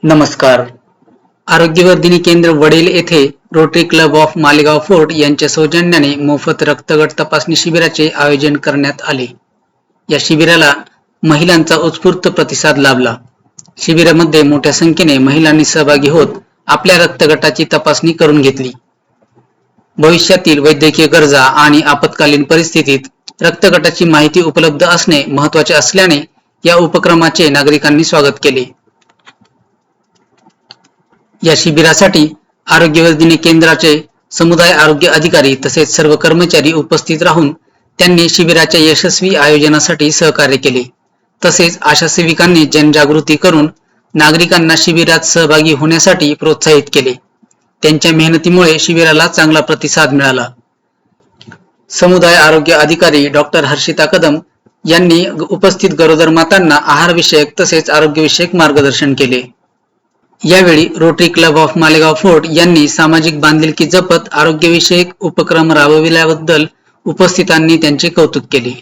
नमस्कार. आरोग्यवर्धिनी केंद्र वडील येथे rotary club of Malegaon fort यांच्या सौजन्याने मोफत रक्तगट तपासणी शिबिराचे आयोजन करण्यात आले. या शिबिराला महिलांचा उत्स्फूर्त प्रतिसाद लाभला. शिबिरामध्ये मोठ्या संख्येने महिलांनी सहभागी होत आपल्या रक्तगटाची तपासणी करून घेतली. भविष्यातील वैद्यकीय गरजा आणि आपत्कालीन परिस्थितीत रक्तगटाची माहिती उपलब्ध असणे महत्त्वाचे असल्याने या उपक्रमाचे नागरिकांनी स्वागत केले. या शिबिरासाठी आरोग्यवर्धिनी केंद्राचे समुदाय आरोग्य अधिकारी तसेच सर्व कर्मचारी उपस्थित राहून त्यांनी शिबिराच्या यशस्वी आयोजनासाठी सहकार्य केले. तसेच आशा सेविकांनी जनजागृती करून नागरिकांना शिबिरात सहभागी होण्यासाठी प्रोत्साहित केले. त्यांच्या मेहनतीमुळे शिबिराला चांगला प्रतिसाद मिळाला. समुदाय आरोग्य अधिकारी डॉक्टर हर्षिता कदम यांनी उपस्थित गरोदर मातांना आहारविषयक तसेच आरोग्यविषयक मार्गदर्शन केले. यावेळी rotary club of Malegaon fort यांनी सामाजिक बांधिलकी जपत आरोग्यविषयक उपक्रम राबविल्याबद्दल उपस्थितांनी त्यांचे कौतुक केले.